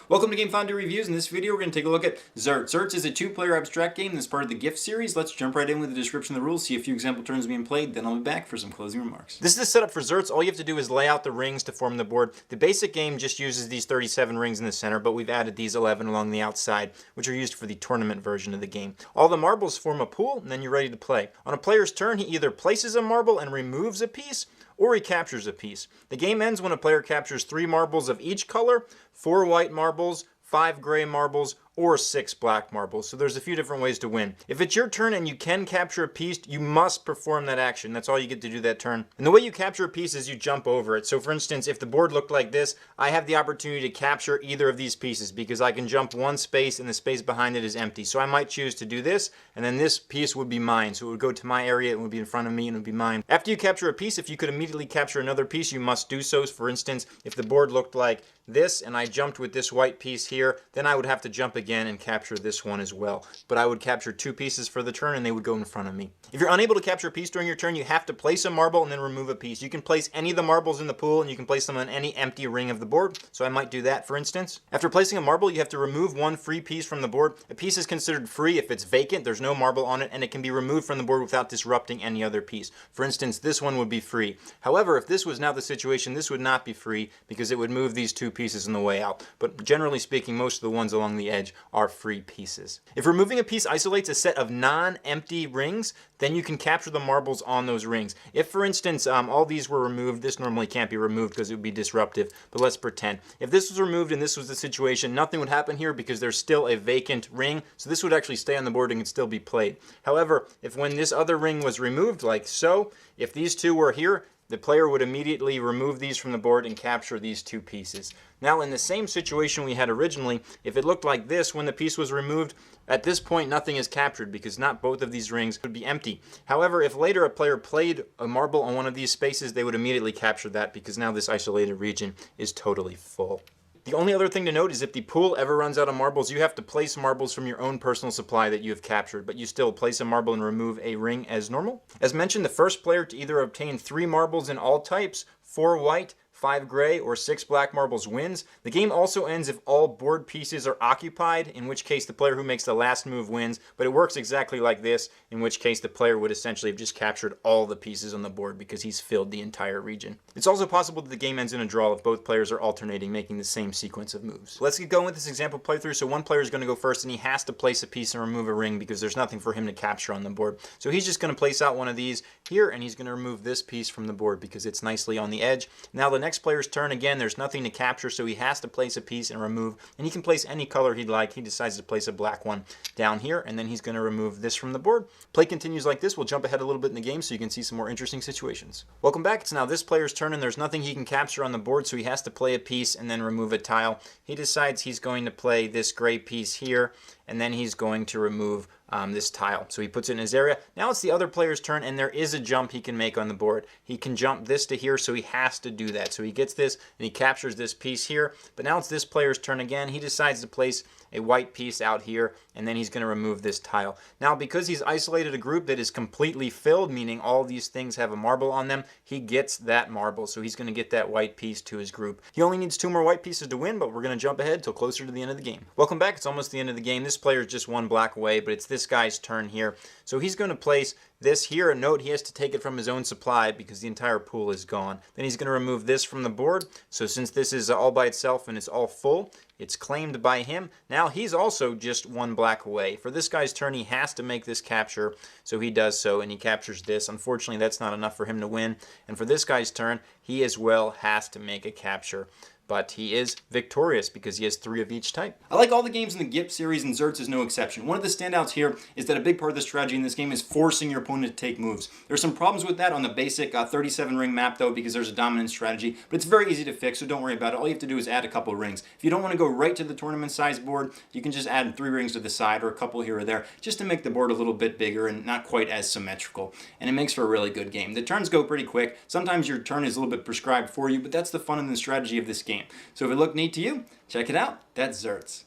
Welcome to Game Fondue Reviews. In this video, we're going to take a look at ZERTZ. ZERTZ is a two-player abstract game that's part of the Gift series. Let's jump right in with the description of the rules, see a few example turns being played, then I'll be back for some closing remarks. This is the setup for ZERTZ. All you have to do is lay out the rings to form the board. The basic game just uses these 37 rings in the center, but we've added these 11 along the outside, which are used for the tournament version of the game. All the marbles form a pool, and then you're ready to play. On a player's turn, he either places a marble and removes a piece, or he captures a piece. The game ends when a player captures 3 marbles of each color, 4 white marbles, 5 gray marbles, or 6 black marbles. So there's a few different ways to win. If it's your turn and you can capture a piece, you must perform that action. That's all you get to do that turn. And the way you capture a piece is you jump over it. So for instance, if the board looked like this, I have the opportunity to capture either of these pieces because I can jump one space and the space behind it is empty. So I might choose to do this, and then this piece would be mine. So it would go to my area, it would be in front of me, and it would be mine. After you capture a piece, if you could immediately capture another piece, you must do so. For instance, if the board looked like this and I jumped with this white piece here, then I would have to jump again and capture this one as well. But I would capture 2 pieces for the turn and they would go in front of me. If you're unable to capture a piece during your turn, you have to place a marble and then remove a piece. You can place any of the marbles in the pool and you can place them on any empty ring of the board. So I might do that, for instance. After placing a marble, you have to remove one free piece from the board. A piece is considered free if it's vacant, there's no marble on it, and it can be removed from the board without disrupting any other piece. For instance, this one would be free. However, if this was now the situation, this would not be free because it would move these 2 pieces in the way out. But generally speaking, most of the ones along the edge are free pieces. If removing a piece isolates a set of non-empty rings, then you can capture the marbles on those rings. If, for instance, all these were removed, this normally can't be removed because it would be disruptive, but let's pretend. If this was removed and this was the situation, nothing would happen here because there's still a vacant ring, so this would actually stay on the board and can still be played. However, if when this other ring was removed, like so, if these 2 were here, the player would immediately remove these from the board and capture these 2 pieces. Now, in the same situation we had originally, if it looked like this when the piece was removed, at this point nothing is captured because not both of these rings would be empty. However, if later a player played a marble on one of these spaces, they would immediately capture that because now this isolated region is totally full. The only other thing to note is if the pool ever runs out of marbles, you have to place marbles from your own personal supply that you have captured, but you still place a marble and remove a ring as normal. As mentioned, the first player to either obtain 3 marbles in all types, 4 white, 5 gray, or 6 black marbles wins. The game also ends if all board pieces are occupied, in which case the player who makes the last move wins, but it works exactly like this, in which case the player would essentially have just captured all the pieces on the board because he's filled the entire region. It's also possible that the game ends in a draw if both players are alternating, making the same sequence of moves. Let's get going with this example playthrough. So one player is going to go first and he has to place a piece and remove a ring because there's nothing for him to capture on the board. So he's just going to place out one of these here and he's going to remove this piece from the board because it's nicely on the edge. Now the next player's turn, again, there's nothing to capture, so he has to place a piece and remove, and he can place any color he'd like. He decides to place a black one down here, and then he's going to remove this from the board. Play continues like this. We'll jump ahead a little bit in the game so you can see some more interesting situations. Welcome back. It's now this player's turn, and there's nothing he can capture on the board, so he has to play a piece and then remove a tile. He decides he's going to play this gray piece here, and then he's going to remove this tile. So he puts it in his area. Now it's the other player's turn, and there is a jump he can make on the board. He can jump this to here, so he has to do that. So he gets this, and he captures this piece here. But now it's this player's turn again. He decides to place a white piece out here, and then he's going to remove this tile. Now, because he's isolated a group that is completely filled, meaning all these things have a marble on them, he gets that marble. So he's going to get that white piece to his group. He only needs 2 more white pieces to win, but we're going to jump ahead till closer to the end of the game. Welcome back. It's almost the end of the game. This player is just 1 black away, but it's this guy's turn here. So he's going to place this here. And note he has to take it from his own supply because the entire pool is gone. Then he's going to remove this from the board. So since this is all by itself and it's all full, it's claimed by him. Now he's also just 1 black away. For this guy's turn, he has to make this capture. So he does so, and he captures this. Unfortunately, that's not enough for him to win. And for this guy's turn, he as well has to make a capture. But he is victorious because he has 3 of each type. I like all the games in the Gift series, and ZERTZ is no exception. One of the standouts here is that a big part of the strategy in this game is forcing your opponent to take moves. There's some problems with that on the basic 37 ring map though, because there's a dominant strategy, but it's very easy to fix, so don't worry about it. All you have to do is add a couple rings. If you don't want to go right to the tournament size board, you can just add 3 rings to the side or a couple here or there, just to make the board a little bit bigger and not quite as symmetrical. And it makes for a really good game. The turns go pretty quick. Sometimes your turn is a little bit prescribed for you, but that's the fun and the strategy of this game. So if it looked neat to you, check it out. That's ZERTZ.